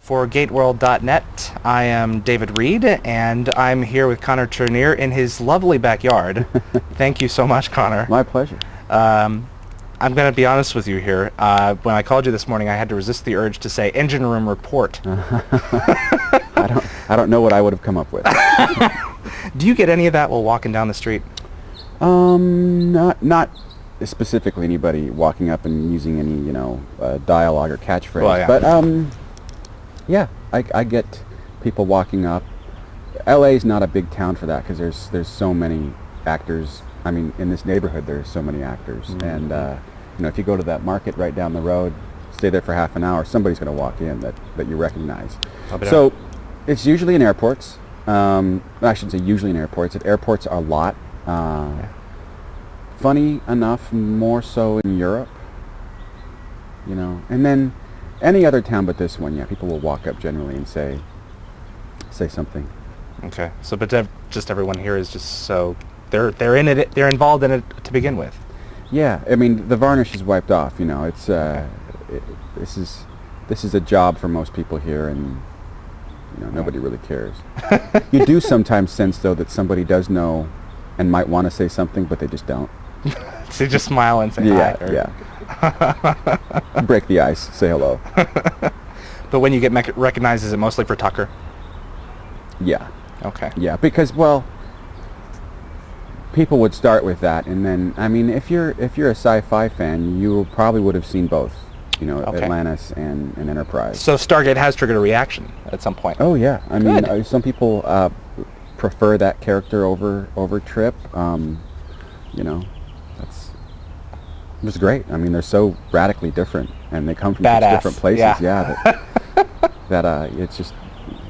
For GateWorld.net, I am David Reed, and I'm here with Connor Trinneer in his lovely backyard. Thank you so much, Connor. My pleasure. I'm going to be honest with you here. When I called you this morning, I had to resist the urge to say engine room report. I don't know what I would have come up with. Do you get any of that while walking down the street? Not specifically anybody walking up and using any, dialogue or catchphrase. Well, yeah. But, yeah, I get people walking up. LA's not a big town for that because there's so many actors. I mean, in this neighborhood, there's so many actors. Mm-hmm. And, if you go to that market right down the road, stay there for half an hour, somebody's going to walk in that you recognize. So it's usually in airports. I shouldn't say usually in airports. At airports a lot. Funny enough, more so in Europe. And then any other town but this one, people will walk up generally and say something. Okay. So, but just everyone here is just so they're in it. They're involved in it to begin with. Yeah. I mean, the varnish is wiped off. It's this is a job for most people here, and nobody really cares. You do sometimes sense though that somebody does know and might want to say something, but they just don't. So you just smile and say hi. Yeah. Break the ice, say hello. But when you get recognized, is it mostly for Tucker? Yeah. Okay. Yeah, because people would start with that, and then if you're a sci-fi fan, you probably would have seen both, Atlantis and Enterprise. So Stargate has triggered a reaction at some point. Oh yeah, some people prefer that character over Trip. It was great. They're so radically different, and they come from such different places. Yeah.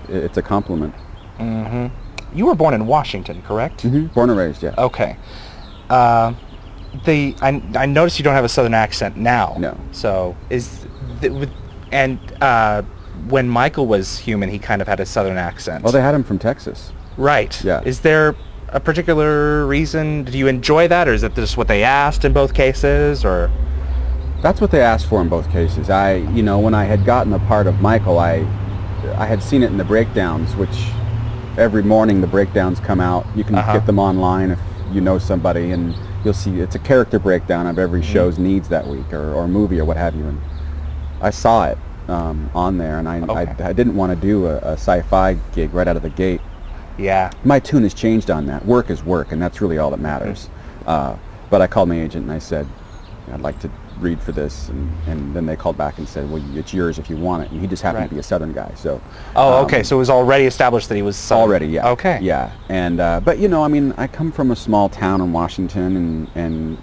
It's a compliment. Mm-hmm. You were born in Washington, correct? Mm-hmm. Born and raised, yeah. Okay. I noticed you don't have a Southern accent now. No. So when Michael was human, he kind of had a Southern accent. Well, they had him from Texas. Right. Yeah. Is there a particular reason? Did you enjoy that, or is it just what they asked in both cases, or? That's what they asked for in both cases. When I had gotten the part of Michael, I had seen it in the breakdowns, which every morning the breakdowns come out. You can get them online if you know somebody, and you'll see it's a character breakdown of every show's needs that week or movie or what have you. And I saw it on there, and I didn't want to do a sci-fi gig right out of the gate. Yeah. My tune has changed on that. Work is work, and that's really all that matters. But I called my agent and I said, I'd like to read for this, and then they called back and said, well, it's yours if you want it. And he just happened to be a Southern guy, so. Oh, okay. So it was already established that he was Southern. Already, yeah. Okay. Yeah, and but I come from a small town in Washington, and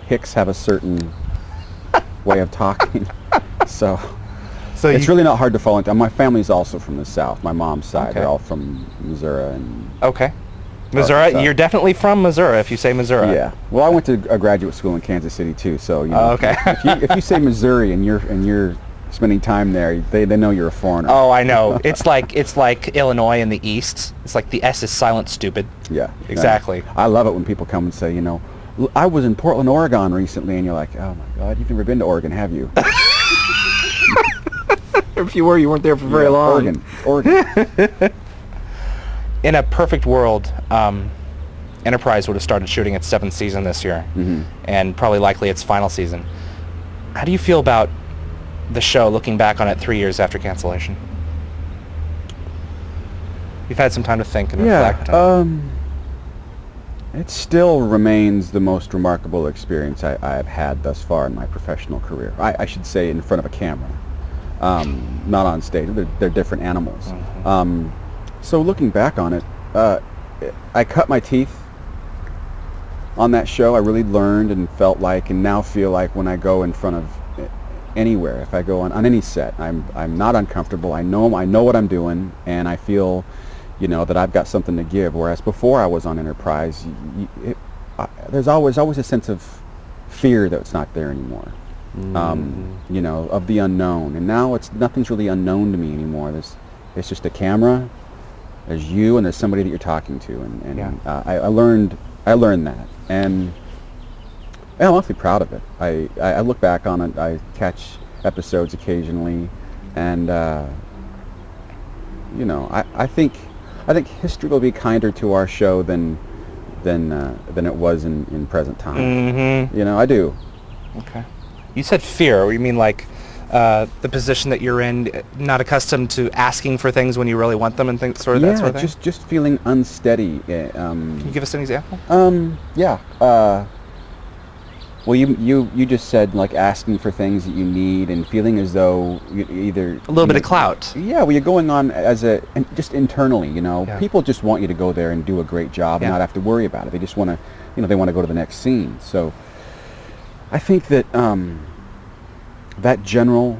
Hicks have a certain way of talking, so it's really not hard to fall into. My family's also from the South. My mom's side, they're all from Missouri. Okay. Missouri? You're definitely from Missouri if you say Missouri. Yeah. Well, I went to a graduate school in Kansas City too, so okay. if you say Missouri and you're spending time there, they know you're a foreigner. Oh, I know. It's like Illinois in the East. It's like the S is silent, stupid. Yeah. Exactly. I love it when people come and say, I was in Portland, Oregon recently, and you're like, oh my God, you've never been to Oregon, have you? If you were, you weren't there for very long. Oregon. In a perfect world, Enterprise would have started shooting its 7th season this year, and probably likely its final season. How do you feel about the show looking back on it 3 years after cancellation? You've had some time to think and reflect. It still remains the most remarkable experience I've had thus far in my professional career. I should say in front of a camera, not on stage. They're different animals. So looking back on it, I cut my teeth on that show. I really learned and felt like, and now feel like, when I go in front of anywhere, if I go on any set, I'm not uncomfortable. I know what I'm doing, and I feel, that I've got something to give. Whereas before I was on Enterprise, there's always a sense of fear that it's not there anymore. Of the unknown. And now nothing's really unknown to me anymore. It's just a camera. There's you, and there's somebody that you're talking to, and I learned that, and I'm awfully proud of it. I look back on it. I catch episodes occasionally, and I think history will be kinder to our show than it was in present time. Mm-hmm. I do. Okay. You said fear. You mean like the position that you're in, not accustomed to asking for things when you really want them and things, sort of that sort of thing? just feeling unsteady. Can you give us an example? Yeah. Well, you just said like asking for things that you need and feeling as though you either a little bit of clout. Yeah, well, you're going on just internally. Yeah. People just want you to go there and do a great job and not have to worry about it. They just want to, they want to go to the next scene. So, I think that that general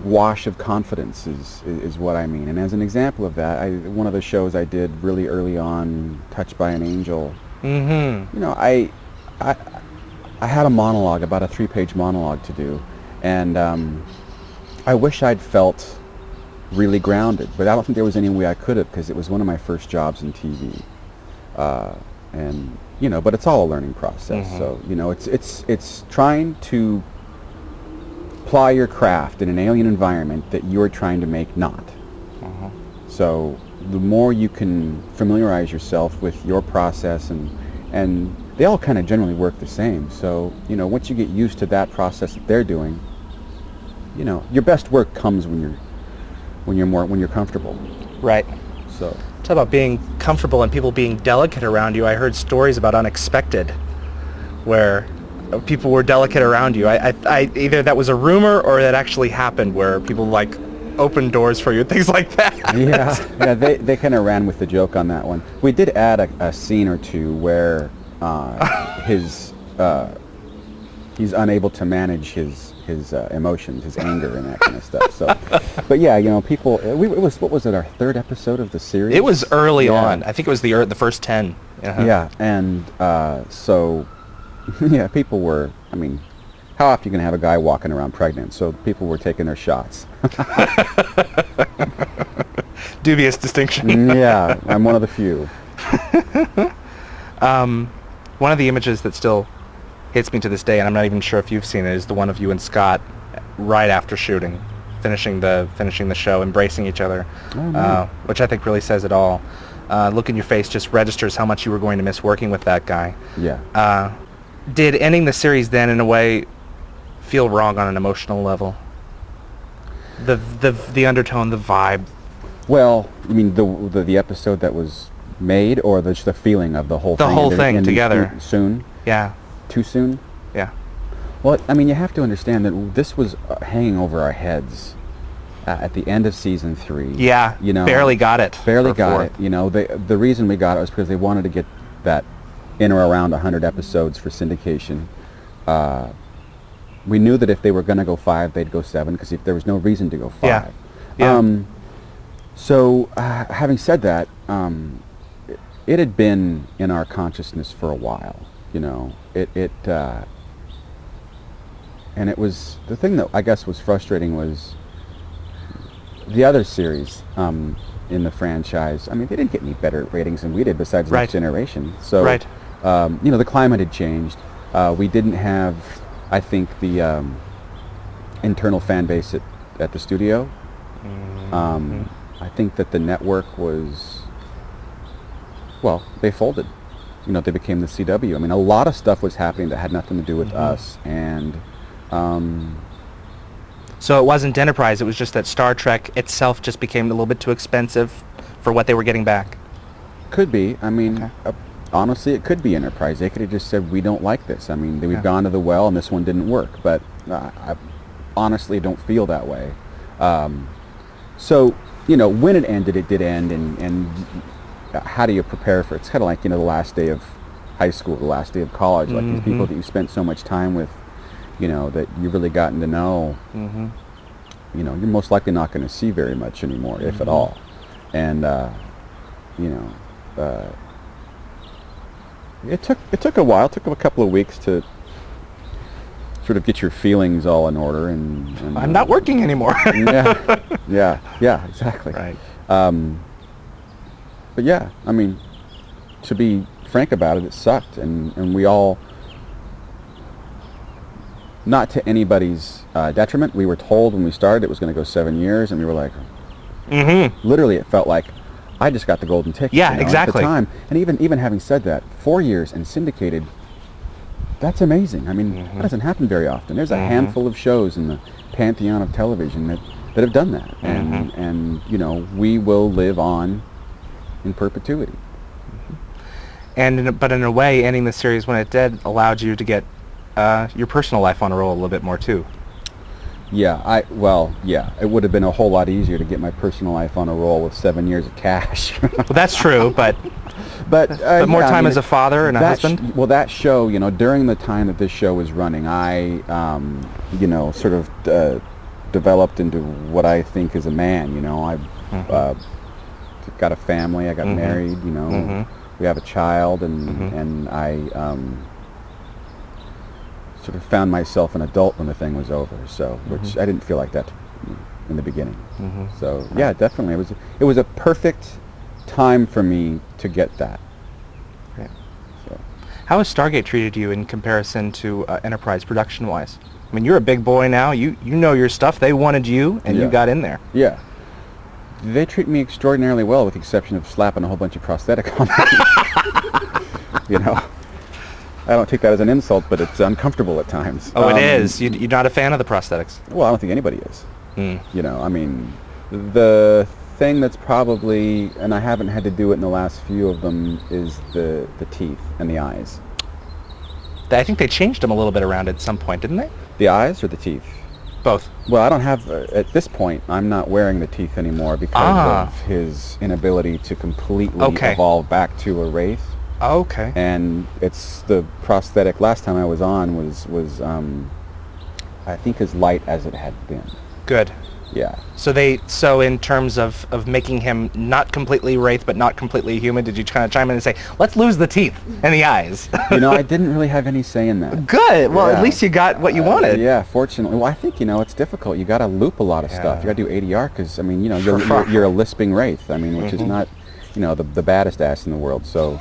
wash of confidence is what I mean. And as an example of that, one of the shows I did really early on, Touched by an Angel. Mm-hmm. I had a monologue, about a 3-page monologue to do, and I wish I'd felt really grounded, but I don't think there was any way I could have, because it was one of my first jobs in TV, and but it's all a learning process. Mm-hmm. So it's trying to ply your craft in an alien environment that you're trying to make not. Mm-hmm. So the more you can familiarize yourself with your process, and they all kind of generally work the same. So, once you get used to that process that they're doing, your best work comes when you're comfortable. Right. So. Talk about being comfortable and people being delicate around you. I heard stories about Unexpected, where people were delicate around you. I either that was a rumor or that actually happened, where people like open doors for you, things like that. Yeah. They kind of ran with the joke on that one. We did add a scene or two where he's unable to manage his emotions, his anger, and that kind of stuff. So, but yeah, people. It was, what was it? Our 3rd episode of the series. It was early on. I think it was the first 10. Uh-huh. Yeah, and so yeah, people were. I mean, how often are you gonna have a guy walking around pregnant? So people were taking their shots. Dubious distinction. Yeah, I'm one of the few. One of the images that still hits me to this day, and I'm not even sure if you've seen it, is the one of you and Scott right after shooting, finishing the show, embracing each other, which I think really says it all. Look in your face just registers how much you were going to miss working with that guy. Yeah. Did ending the series then, in a way, feel wrong on an emotional level? The undertone, the vibe. Well, you mean the episode that was made, or just the feeling of the whole thing? The whole thing together. Soon? Yeah. Too soon? Yeah. Well, I mean, you have to understand that this was hanging over our heads at the end of season 3. Yeah. Barely got it. Barely got it. The reason we got it was because they wanted to get that in or around 100 episodes for syndication. We knew that if they were going to go 5, they'd go 7, because if there was no reason to go 5. Yeah. So, having said that, it had been in our consciousness for a while. And it was, the thing that I guess was frustrating was the other series in the franchise. I mean, they didn't get any better ratings than we did, besides Next Generation. So, the climate had changed. We didn't have, I think, the internal fan base at the studio. Mm-hmm. I think that the network was, well, they folded. They became the CW. I mean, a lot of stuff was happening that had nothing to do with us, and so it wasn't Enterprise. It was just that Star Trek itself just became a little bit too expensive for what they were getting back. Could be. I mean, honestly, it could be Enterprise. They could have just said, we don't like this. I mean, we've gone to the well, and this one didn't work. But I honestly don't feel that way. So, when it ended, it did end, and how do you prepare for it? It's kind of like, the last day of high school, the last day of college, like these people that you spent so much time with, that you've really gotten to know, you're most likely not going to see very much anymore, if at all. And, it took a while. It took a couple of weeks to sort of get your feelings all in order. And I'm not working anymore. yeah, exactly. Right. But yeah, I mean, to be frank about it, it sucked, and we all, not to anybody's detriment, we were told when we started it was going to go 7 years, and we were like, Literally, it felt like I just got the golden ticket. Yeah, you know, exactly. At the time, and even having said that, 4 years and syndicated, that's amazing. I mean, that doesn't happen very often. There's a handful of shows in the pantheon of television that have done that, and you know, we will live on in perpetuity. But in a way, ending the series when it did allowed you to get your personal life on a roll a little bit more too. Yeah, it would have been a whole lot easier to get my personal life on a roll with 7 years of cash. Well, that's true, but more time as a father and a husband. Well, that show, you know, during the time that this show was running, I, you know, sort of developed into what I think is a man. You know, I got a family. I got married. You know, we have a child, and I sort of found myself an adult when the thing was over. So, which I didn't feel like that in the beginning. So, yeah, definitely, it was a perfect time for me to get that. Right. So, how has Stargate treated you in comparison to Enterprise production-wise? I mean, you're a big boy now. You know your stuff. They wanted you, and you got in there. Yeah. They treat me extraordinarily well, with the exception of slapping a whole bunch of prosthetic on me. You know, I don't take that as an insult, but it's uncomfortable at times. Oh, it is. You're not a fan of the prosthetics? Well, I don't think anybody is. You know, I mean, the thing that's probably, and I haven't had to do it in the last few of them, is the teeth and the eyes. I think they changed them a little bit around at some point, didn't they? The eyes or the teeth? Both. Well, I don't have, at this point, I'm not wearing the teeth anymore because of his inability to completely evolve back to a Wraith. Okay. And it's the prosthetic last time I was on was I think as light as it had been. Good. Yeah. So in terms of making him not completely Wraith but not completely human, did you kind of chime in and say, let's lose the teeth and the eyes? You know, I didn't really have any say in that. Good. Well, at least you got what you wanted. Yeah, fortunately. Well, I think, you know, it's difficult. You got to loop a lot of stuff. You got to do ADR because, I mean, you know, you're a lisping Wraith. I mean, which is not, you know, the baddest ass in the world. So,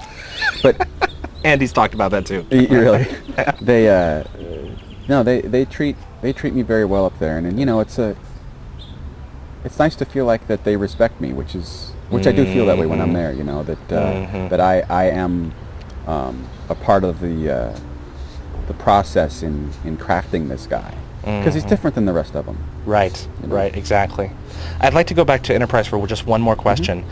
but Andy's talked about that too. Really? They treat me very well up there, and you know, it's nice to feel like that they respect me, which I do feel that way when I'm there. You know, that I am a part of the process in crafting this guy, because he's different than the rest of them. Right. You know? Right. Exactly. I'd like to go back to Enterprise for just one more question.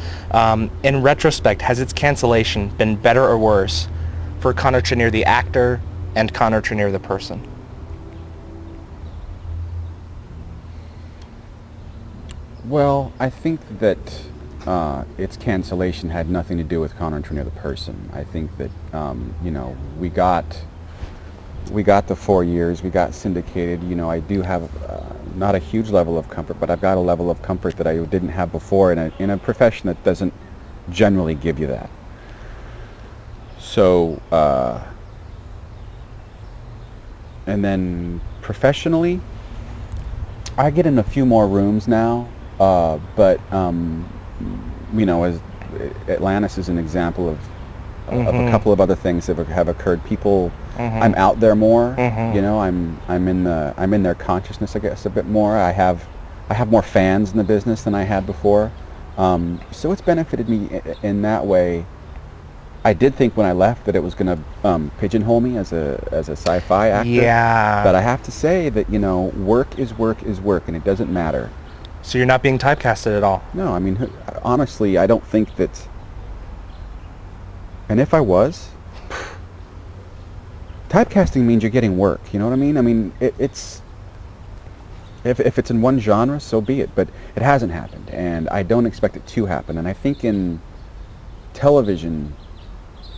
In retrospect, has its cancellation been better or worse for Connor Trinneer the actor and Connor Trinneer the person? Well, I think that its cancellation had nothing to do with Connor Trinneer the person. I think that you know, we got the 4 years, we got syndicated. You know, I do have not a huge level of comfort, but I've got a level of comfort that I didn't have before in a profession that doesn't generally give you that. So, and then professionally, I get in a few more rooms now. But you know, as Atlantis is an example of a couple of other things that have occurred. People, I'm out there more. You know, I'm in their consciousness, I guess, a bit more. I have more fans in the business than I had before. So it's benefited me in that way. I did think when I left that it was going to pigeonhole me as a sci-fi actor. Yeah. But I have to say that, you know, work is work is work, and it doesn't matter. So you're not being typecasted at all? No, I mean, honestly, I don't think that... And if I was... Typecasting means you're getting work, you know what I mean? I mean, it's... If it's in one genre, so be it. But it hasn't happened, and I don't expect it to happen. And I think in television,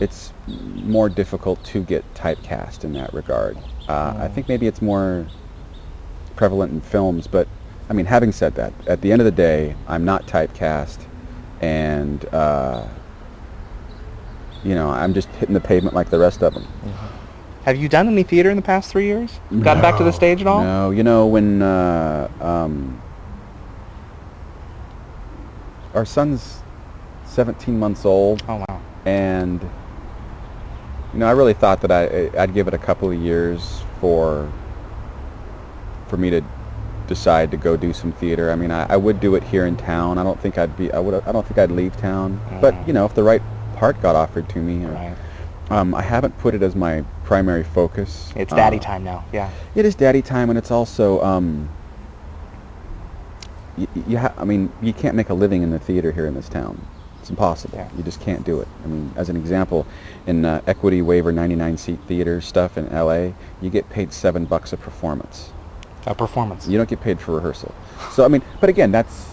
it's more difficult to get typecast in that regard. I think maybe it's more prevalent in films, but I mean, having said that, at the end of the day, I'm not typecast, and you know, I'm just hitting the pavement like the rest of them. Have you done any theater in the past 3 years? Gotten back to the stage at all? No, you know, when our son's 17 months old. Oh, wow. And you know, I really thought that I'd give it a couple of years for me to decide to go do some theater. I mean, I would do it here in town. I don't think I'd leave town. But you know, if the right part got offered to me, Right. I haven't put it as my primary focus. It's daddy time now. Yeah. It is daddy time, and it's also I mean, you can't make a living in the theater here in this town. It's impossible. Yeah. You just can't do it. I mean, as an example, in equity waiver 99-seat theater stuff in LA, you get paid $7 a performance. A performance. You don't get paid for rehearsal. So I mean, but again, that's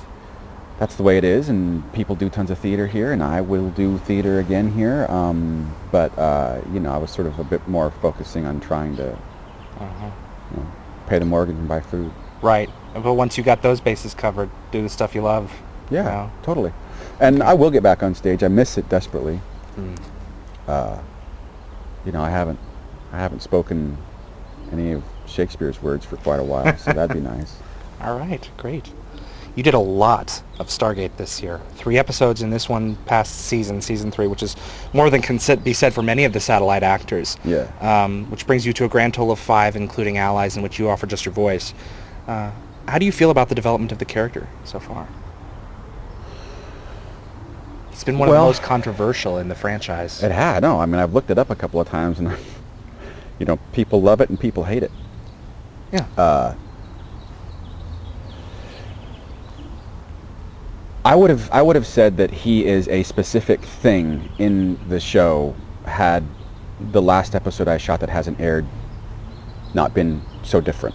the way it is, and people do tons of theater here, and I will do theater again here. But you know, I was sort of a bit more focusing on trying to you know, pay the mortgage and buy food. Right. But once you got those bases covered, do the stuff you love. Yeah, you know? totally. And I will get back on stage. I miss it desperately. You know, I haven't spoken any of Shakespeare's words for quite a while, so that'd be nice. All right, great. You did a lot of Stargate this year. 3 episodes in this one past season 3, which is more than can be said for many of the satellite actors. Yeah. Which brings you to a grand total of 5, including Allies, in which you offer just your voice. How do you feel about the development of the character so far? It's been one of the most controversial in the franchise. It had. No, I mean, I've looked it up a couple of times, and you know, people love it and people hate it. Yeah. I would have said that he is a specific thing in the show had the last episode I shot that hasn't aired not been so different.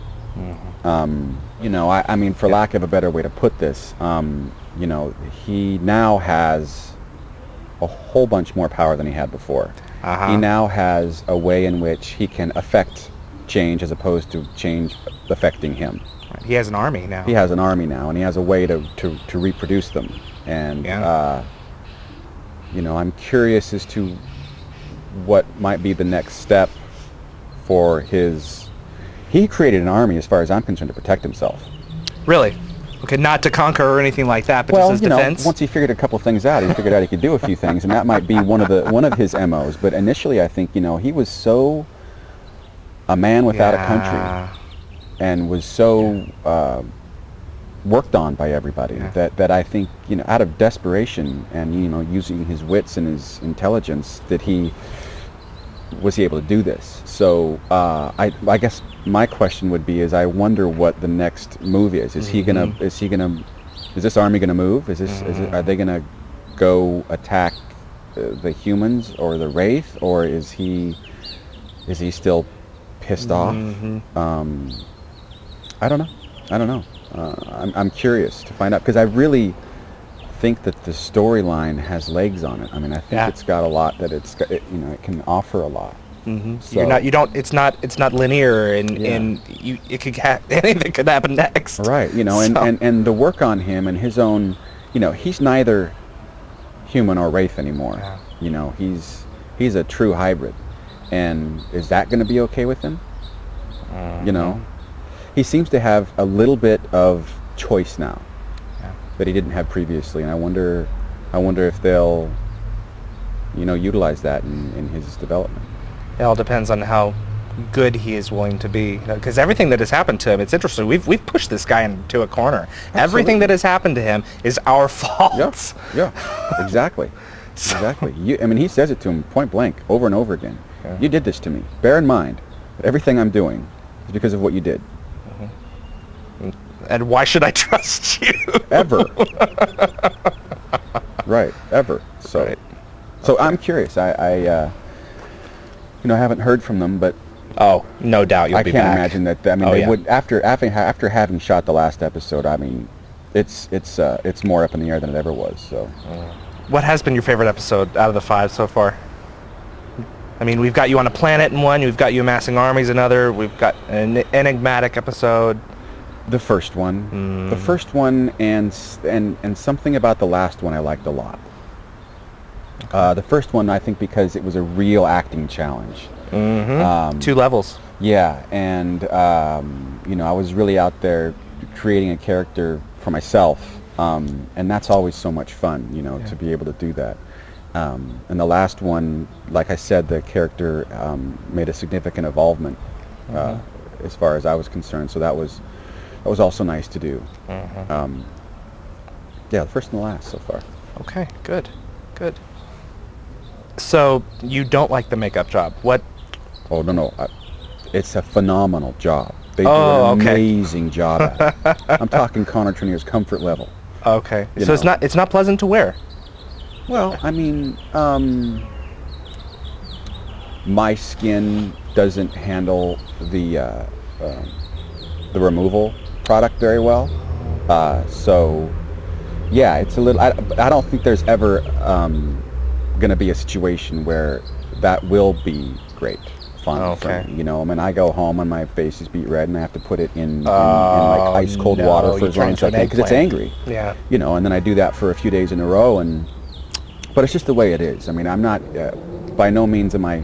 You know, I mean, for lack of a better way to put this, you know, he now has a whole bunch more power than he had before. He now has a way in which he can affect change as opposed to change affecting him. He has an army now. He has an army now, and he has a way to reproduce them. And, you know, I'm curious as to what might be the next step for his... He created an army, as far as I'm concerned, to protect himself. Really? Okay, not to conquer or anything like that, but well, just as you defense? know, once he figured a couple things out, he figured out he could do a few things, and that might be one of his MOs. But initially, I think, you know, he was so a man without a country, and was so worked on by everybody that I think, you know, out of desperation and, you know, using his wits and his intelligence, that he was able to do this. So I guess my question would be, is I wonder what the next move is. Is this army gonna move? Are they gonna go attack the humans or the Wraith, or is he still pissed off? I don't know. I'm curious to find out, because I really think that the storyline has legs on it. I mean, I think it's got a lot that you know, it can offer a lot. So, It's not linear, and it could anything could happen next. Right. You know, and the work on him and his own, you know, he's neither human or Wraith anymore. Yeah. You know, he's a true hybrid, and is that going to be okay with him? You know, he seems to have a little bit of choice now that he didn't have previously, and I wonder if they'll, you know, utilize that in his development. It all depends on how good he is willing to be, because everything that has happened to him, it's interesting. We've pushed this guy into a corner. Absolutely. Everything that has happened to him is our fault. Yeah, exactly. Exactly. I mean, he says it to him point blank over and over again. Yeah. You did this to me. Bear in mind that everything I'm doing is because of what you did. And why should I trust you? Ever. Right, ever. So, right. So I'm curious. I you know, I haven't heard from them, but oh, no doubt you'll be back. I can't imagine that. I mean, they would after having shot the last episode. I mean, it's more up in the air than it ever was. So, what has been your favorite episode out of the 5 so far? I mean, we've got you on a planet in one. We've got you amassing armies in another. We've got an enigmatic episode. The first one, and something about the last one I liked a lot. The first one, I think, because it was a real acting challenge. 2 levels. Yeah, and you know, I was really out there creating a character for myself, and that's always so much fun, you know, to be able to do that. And the last one, like I said, the character made a significant involvement as far as I was concerned. So that was that was also nice to do. Yeah, the first and the last so far. Okay, good. So you don't like the makeup job? What? Oh no, it's a phenomenal job. They do Oh, an okay. amazing job at it. I'm talking Connor Trinneer's comfort level. Okay, You so know. it's not pleasant to wear. Well, I mean, my skin doesn't handle the removal product very well. So, yeah, it's a little. I don't think there's ever going to be a situation where that will be great fun for Okay. me. You know, I mean, I go home and my face is beet red, and I have to put it in like ice cold water for you as turn long as I into an can because it's eggplant. angry. Yeah. You know, and then I do that for a few days in a row, but it's just the way it is. I mean, I'm not by no means am I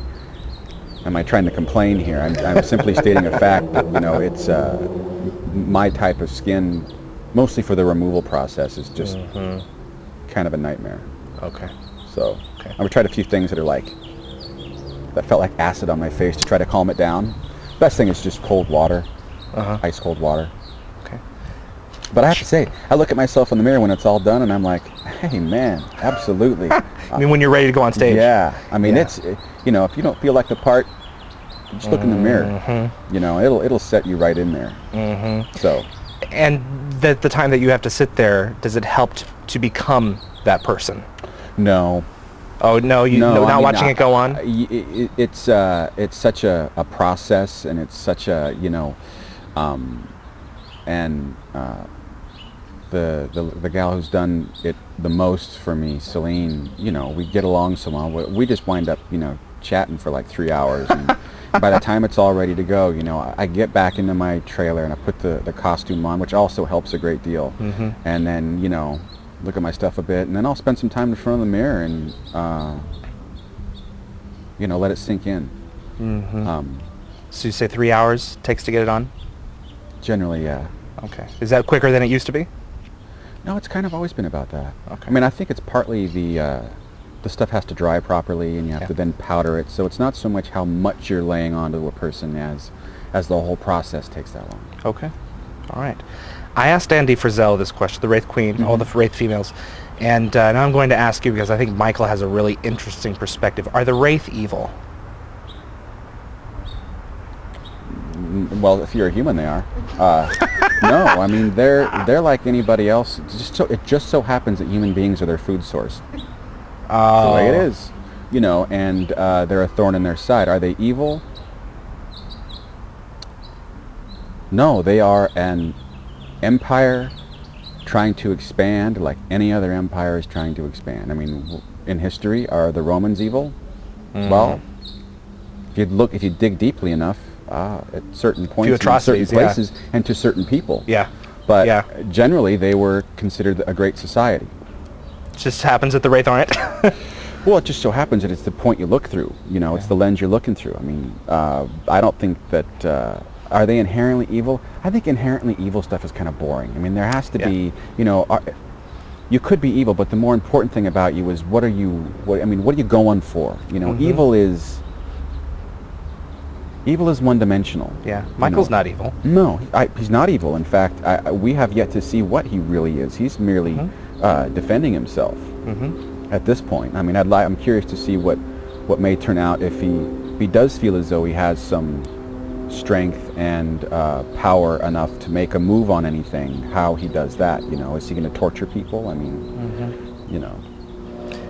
trying to complain here. I'm simply stating a fact that, you know, it's my type of skin, mostly for the removal process, is just kind of a nightmare. Okay. So Okay. I've tried a few things that felt like acid on my face to try to calm it down. Best thing is just cold water, ice cold water. Okay. But I have to say, I look at myself in the mirror when it's all done, and I'm like, hey man, absolutely. I mean, when you're ready to go on stage. Yeah, I mean, Yeah. it's, you know, if you don't feel like the part, just look in the mirror. You know, it'll set you right in there. So, And the time that you have to sit there, does it help to become that person? no. Oh no, I not mean, watching it go on. It's such a process, and it's such a, you know, and the gal who's done it the most for me, Celine, you know, we get along so well. We just wind up, you know, chatting for like 3 hours, and by the time it's all ready to go, you know, I get back into my trailer and I put the costume on, which also helps a great deal, and then, you know, look at my stuff a bit, and then I'll spend some time in front of the mirror and you know, let it sink in. So you say 3 hours takes to get it on? Generally, yeah. Okay. Is that quicker than it used to be? No, it's kind of always been about that. Okay. I mean, I think it's partly the stuff has to dry properly, and you have to then powder it. So it's not so much how much you're laying onto a person as the whole process takes that long. Okay. All right. I asked Andy Frizzell this question, the Wraith Queen, all the Wraith females, and now I'm going to ask you because I think Michael has a really interesting perspective. Are the Wraith evil? Well, if you're a human, they are. No, I mean, they're like anybody else. It just so happens that human beings are their food source. That's the way it is, you know, and they're a thorn in their side. Are they evil? No, they are an empire trying to expand like any other empire is trying to expand. I mean, in history, are the Romans evil? Well, if you dig deeply enough, at certain points, in certain places, and to certain people. Yeah. But generally, they were considered a great society. Just happens that the Wraith aren't. Well, it just so happens that it's the point you look through. You know, it's the lens you're looking through. I mean, I don't think that... are they inherently evil? I think inherently evil stuff is kind of boring. I mean, there has to be, you know, you could be evil, but the more important thing about you is what are you going for? You know, evil is one-dimensional. Yeah, Michael's not evil. No, he's not evil. In fact, we have yet to see what he really is. He's merely defending himself at this point. I mean, I'm curious to see what may turn out if he does feel as though he has some strength and power enough to make a move on anything. How he does that? You know, is he going to torture people? I mean, you know.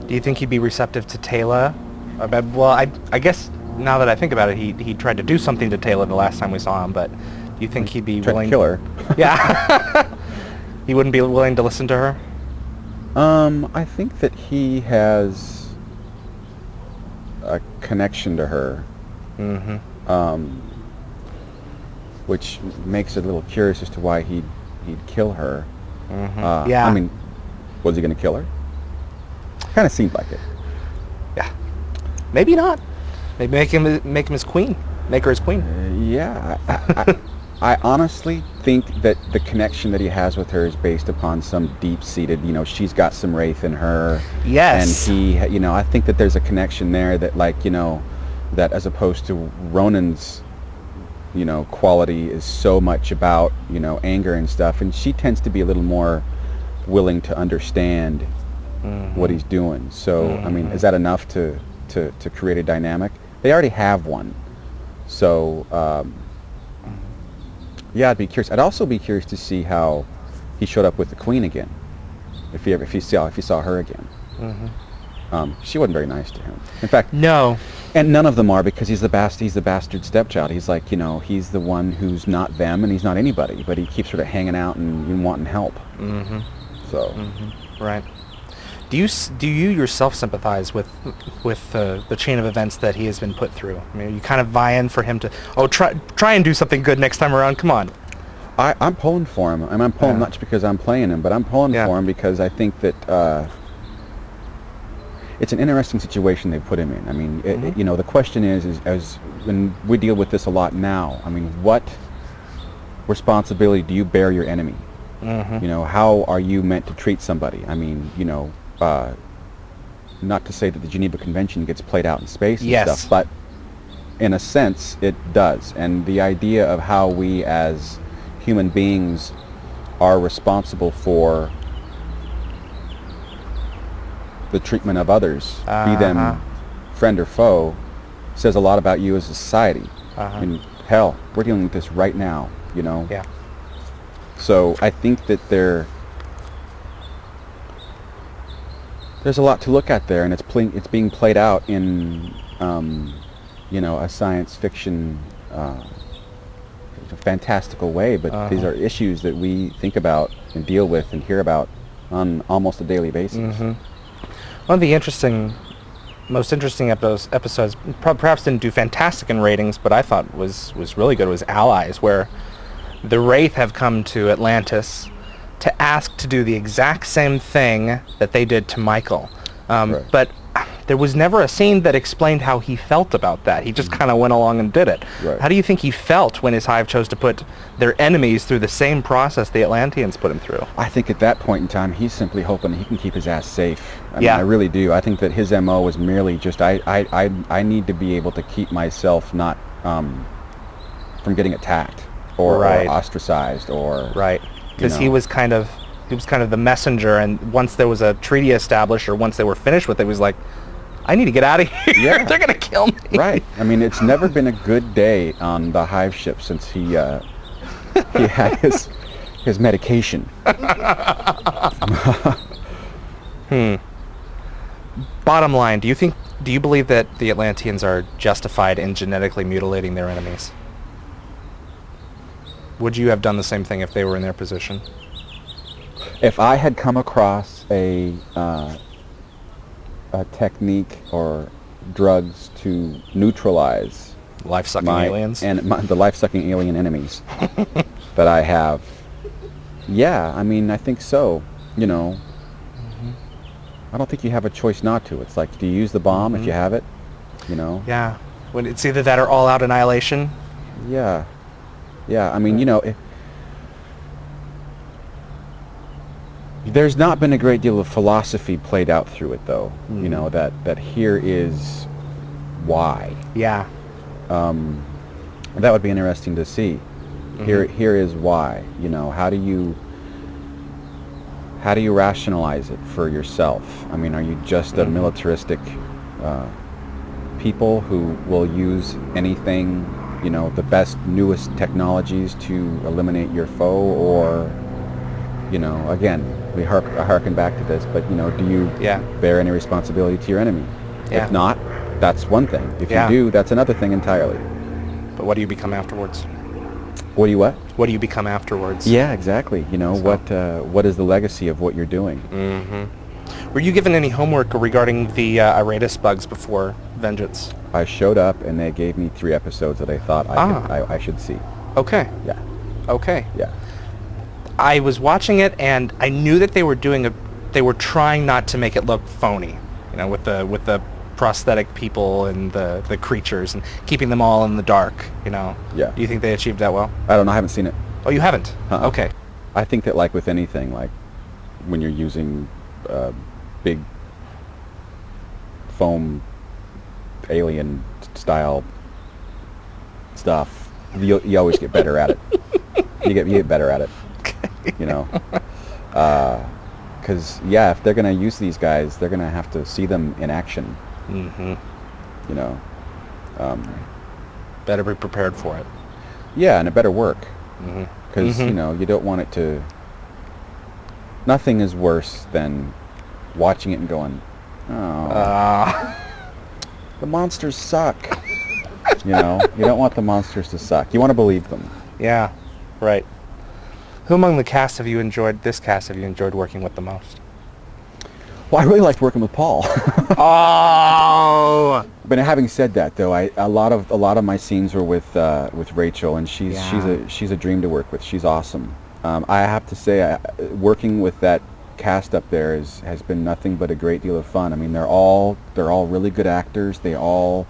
Do you think he'd be receptive to Taylor? Well, I guess now that I think about it, he tried to do something to Taylor the last time we saw him, but do you think he'd be willing to kill her? Yeah. He wouldn't be willing to listen to her? I think that he has a connection to her. Which makes it a little curious as to why he'd kill her. Yeah. I mean, was he going to kill her? Kind of seemed like it. Yeah. Maybe not. Maybe make him his queen. Make her his queen. Yeah. I honestly think that the connection that he has with her is based upon some deep-seated, you know, she's got some Wraith in her. Yes. And he, you know, I think that there's a connection there that, like, you know, that as opposed to Ronan's quality is so much about, anger and stuff, and she tends to be a little more willing to understand what he's doing. So, I mean, is that enough to create a dynamic? They already have one. So, yeah, I'd be curious. I'd also be curious to see how he showed up with the Queen again, if he saw her again. She wasn't very nice to him. In fact, no. And none of them are, because he's the bastard stepchild. He's like, he's the one who's not them, and he's not anybody, but he keeps sort of hanging out and wanting help. So, right. Do you yourself sympathize with the chain of events that he has been put through? I mean, you kind of vie in for him to try and do something good next time around. Come on. I'm pulling for him. I'm pulling not just because I'm playing him, but I'm pulling for him because I think that it's an interesting situation they put him in. I mean, the question is as when we deal with this a lot now, I mean, what responsibility do you bear your enemy? How are you meant to treat somebody? I mean, not to say that the Geneva Convention gets played out in space and stuff, but in a sense it does. And the idea of how we as human beings are responsible for the treatment of others, be them friend or foe, says a lot about you as a society. I mean, hell, we're dealing with this right now, Yeah. So I think that there's a lot to look at there, and it's being played out in a science fiction fantastical way, but these are issues that we think about and deal with and hear about on almost a daily basis. One of the most interesting episodes perhaps didn't do fantastic in ratings, but I thought was really good, was Allies, where the Wraith have come to Atlantis to ask to do the exact same thing that they did to Michael. But there was never a scene that explained how he felt about that. He just kind of went along and did it. Right. How do you think he felt when his hive chose to put their enemies through the same process the Atlanteans put him through? I think at that point in time, he's simply hoping he can keep his ass safe. I mean, I really do. I think that his MO was merely just, I need to be able to keep myself not from getting attacked or ostracized or... Right. Because he was kind of the messenger, and once there was a treaty established, or once they were finished with it, he was like, I need to get out of here. Yeah. They're going to kill me. Right. I mean, it's never been a good day on the hive ship since he had his medication. Bottom line, do you believe that the Atlanteans are justified in genetically mutilating their enemies? Would you have done the same thing if they were in their position? If I had come across a technique or drugs to neutralize life-sucking aliens and the life-sucking alien enemies that I have, I mean, I think so. I don't think you have a choice not to. It's like, do you use the bomb if you have it? Yeah. When it's either that or all-out annihilation. Yeah. I mean, there's not been a great deal of philosophy played out through it, though. That here is why. Yeah. That would be interesting to see. Here is why. How do you rationalize it for yourself? I mean, are you just a militaristic people who will use anything, the best, newest technologies to eliminate your foe, or again, we harken back to this, but do you bear any responsibility to your enemy? If not, that's one thing. If you do, that's another thing entirely. But what do you become afterwards? What do you what? What do you become afterwards? Yeah, exactly. What is the legacy of what you're doing? Were you given any homework regarding the Iratus bugs before Vengeance? I showed up and they gave me 3 episodes that I thought I should see. Okay. Yeah. Okay. Yeah. I was watching it and I knew that they were trying not to make it look phony, with the prosthetic people and the creatures and keeping them all in the dark, Yeah. Do you think they achieved that well? I don't know. I haven't seen it. Oh, you haven't? Okay. I think that, like with anything, like when you're using big foam alien style stuff, you always get better at it. You get better at it. You know, because if they're gonna use these guys, they're gonna have to see them in action. Mm-hmm. You know, better be prepared for it. Yeah, and it better work. Because Mm-hmm. you know, you don't want it to. Nothing is worse than watching it and going, "Oh, the monsters suck." You know, you don't want the monsters to suck. You want to believe them. Yeah, right. Who among the cast have you enjoyed working with the most? Well, I really liked working with Paul. Oh! But having said that, though, a lot of my scenes were with Rachel, and she's a dream to work with. She's awesome. I have to say, working with that cast up there has been nothing but a great deal of fun. I mean, they're all really good actors. They all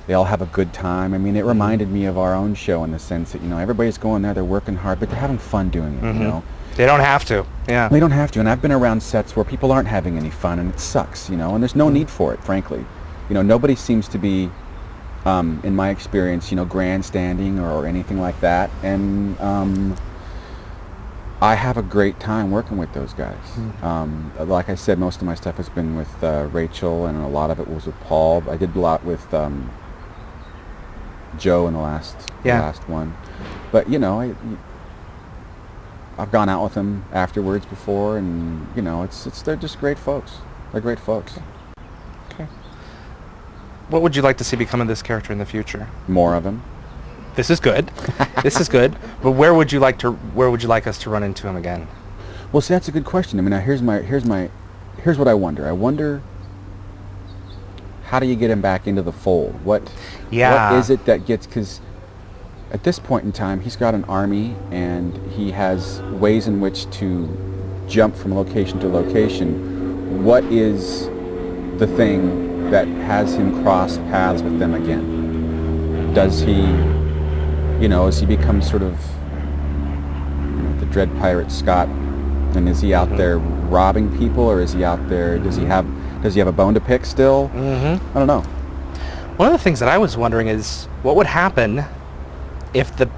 have a good time. I mean, it reminded me of our own show in the sense that, you know, everybody's going there, they're working hard, but they're having fun doing it. You know. They don't have to. Yeah. They don't have to, and I've been around sets where people aren't having any fun, and it sucks, you know, and there's no need for it, frankly. You know, nobody seems to be, in my experience, you know, grandstanding or anything like that, and I have a great time working with those guys. Like I said, most of my stuff has been with Rachel, and a lot of it was with Paul. I did a lot with Joe in the last one, but you know, I've gone out with them afterwards before, and you know, they're just great folks. They're great folks. Okay. What would you like to see become of this character in the future? More of him. This is good. This is good. But where would you like us to run into him again? Well, see, that's a good question. I mean, now here's what I wonder. I wonder, how do you get him back into the fold? What is it that gets, because at this point in time, he's got an army, and he has ways in which to jump from location to location. What is the thing that has him cross paths with them again? Does he, you know, has he become sort of, you know, the dread pirate Scott, and is he out there robbing people, or is he out there, does he have a bone to pick still? I don't know. One of the things that I was wondering is, what would happen if the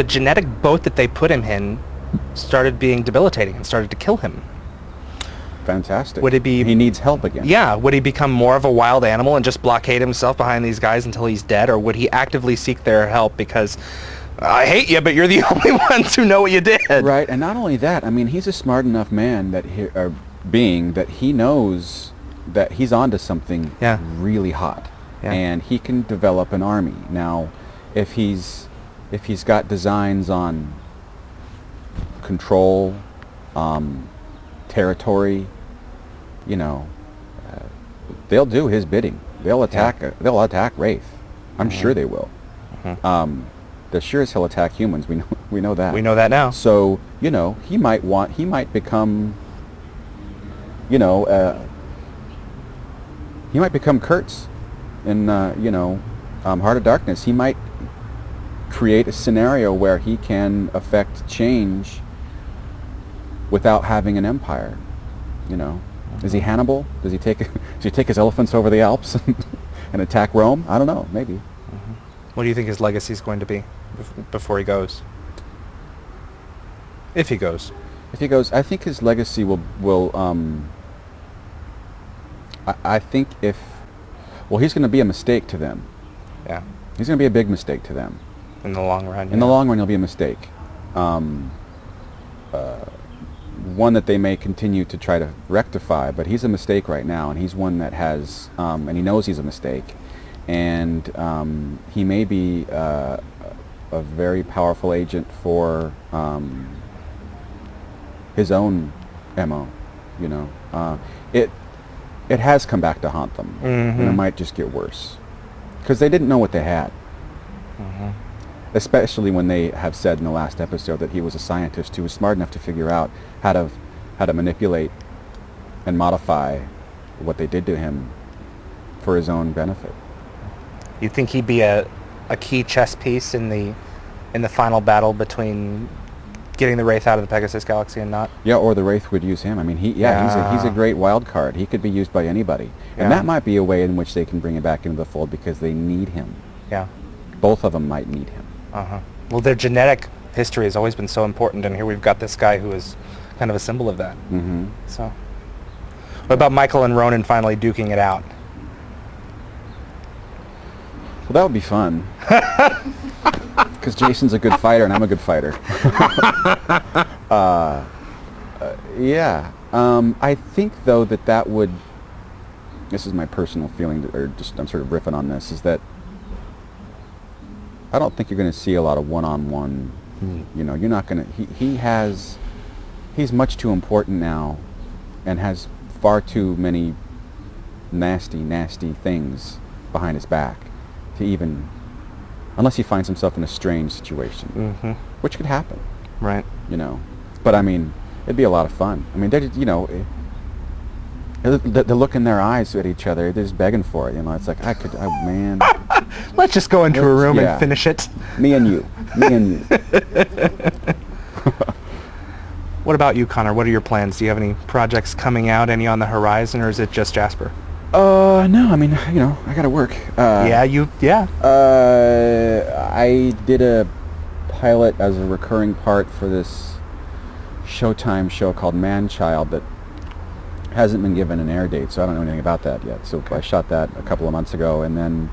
genetic boat that they put him in started being debilitating and started to kill him? Fantastic. Would it be... He needs help again. Yeah. Would he become more of a wild animal and just blockade himself behind these guys until he's dead? Or would he actively seek their help because, I hate you, but you're the only ones who know what you did? Right. And not only that, I mean, he's a smart enough man that he knows that he's onto something really hot. Yeah. And he can develop an army. Now, if he's got designs on control, territory, you know, they'll do his bidding. They'll attack. They'll attack Wraith. I'm sure they will. They're sure as hell attack humans. We know that. We know that now. So you know, he might become, you know, he might become Kurtz in you know, Heart of Darkness. He might create a scenario where he can affect change without having an empire. You know, is he Hannibal? Does he take his elephants over the Alps and attack Rome? I don't know. Maybe. What do you think his legacy is going to be before he goes? If he goes. If he goes, I think his legacy will I think he's going to be a mistake to them. Yeah. He's going to be a big mistake to them. In the long run. In the long run, he'll be a mistake. One that they may continue to try to rectify, but he's a mistake right now, and he's one that has, and he knows he's a mistake, and he may be a very powerful agent for his own MO. You know, it has come back to haunt them, and it might just get worse because they didn't know what they had. Especially when they have said in the last episode that he was a scientist who was smart enough to figure out how to manipulate and modify what they did to him for his own benefit. You think he'd be a key chess piece in the final battle between getting the Wraith out of the Pegasus Galaxy and not? Yeah, or the Wraith would use him. I mean, he's a great wild card. He could be used by anybody, and that might be a way in which they can bring him back into the fold because they need him. Yeah. Both of them might need him. Well, their genetic history has always been so important, and here we've got this guy who is kind of a symbol of that. So, what about Michael and Ronan finally duking it out? Well, that would be fun. Because Jason's a good fighter and I'm a good fighter. Yeah. I think, though, that would... This is my personal feeling, or just I'm sort of riffing on this, is that I don't think you're going to see a lot of one-on-one. You know, you're not going to... He's much too important now and has far too many nasty things behind his back to even... Unless he finds himself in a strange situation, which could happen. Right. You know. But, I mean, it'd be a lot of fun. I mean, you know... The look in their eyes at each other, they're just begging for it. You know, it's like, man. Let's just go into a room and finish it. Me and you. What about you, Connor? What are your plans? Do you have any projects coming out, any on the horizon, or is it just Jasper? No, I mean, you know, I gotta work. I did a pilot as a recurring part for this Showtime show called Man-Child that hasn't been given an air date, so I don't know anything about that yet. So I shot that a couple of months ago, and then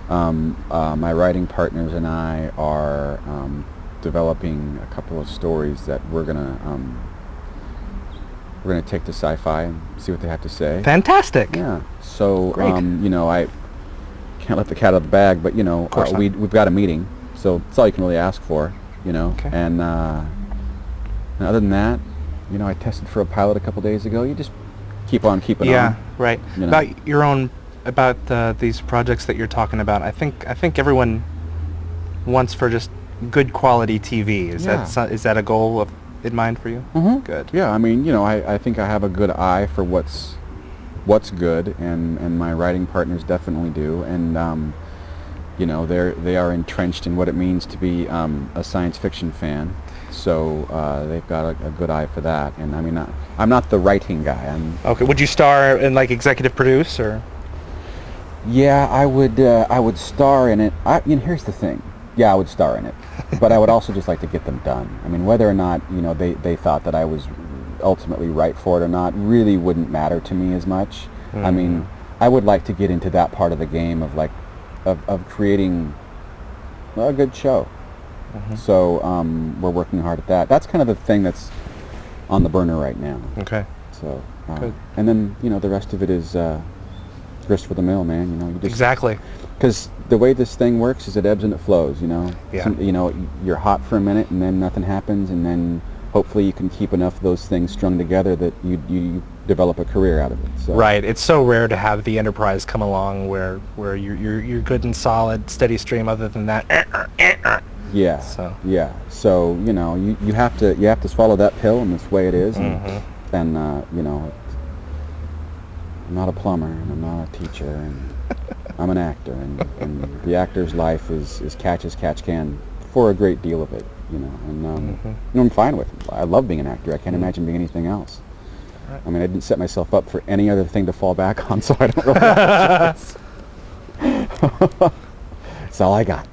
my writing partners and I are developing a couple of stories that we're gonna take to sci-fi and see what they have to say. Fantastic. Yeah. So Great. you know, I can't let the cat out of the bag, but you know, we've got a meeting, so it's all you can really ask for, you know. Okay. And other than that, you know, I tested for a pilot a couple days ago. You just keep on keeping on. Yeah, right. You know. About your own, these projects that you're talking about, I think everyone wants for just good quality TV. Is that a goal in mind for you? Good. Yeah, I mean, you know, I think I have a good eye for what's good, and my writing partners definitely do, and you know, they are entrenched in what it means to be a science fiction fan. So they've got a good eye for that, and I mean, I'm not the writing guy. Okay. Would you star and like executive produce, or? Yeah, I would star in it. You know, here's the thing. Yeah, I would star in it, but I would also just like to get them done. I mean, whether or not, you know, they thought that I was ultimately right for it or not really wouldn't matter to me as much. I mean, I would like to get into that part of the game of like of creating a good show. So we're working hard at that. That's kind of the thing that's on the burner right now. Okay. So good. And then, you know, the rest of it is grist for the mill, man. You know, you just exactly. Because the way this thing works is it ebbs and it flows. You know. Yeah. You know, you're hot for a minute and then nothing happens, and then hopefully you can keep enough of those things strung together that you develop a career out of it. So. Right. It's so rare to have the Enterprise come along where you're good and solid, steady stream. Other than that. Yeah. Yeah. So you know, you have to swallow that pill, and that's the way it is. And you know, I'm not a plumber, and I'm not a teacher, and I'm an actor, and the actor's life is catch as catch can for a great deal of it. You know, and you know, I'm fine with it. I love being an actor. I can't imagine being anything else. Right. I mean, I didn't set myself up for any other thing to fall back on, so I don't really. That's all I got.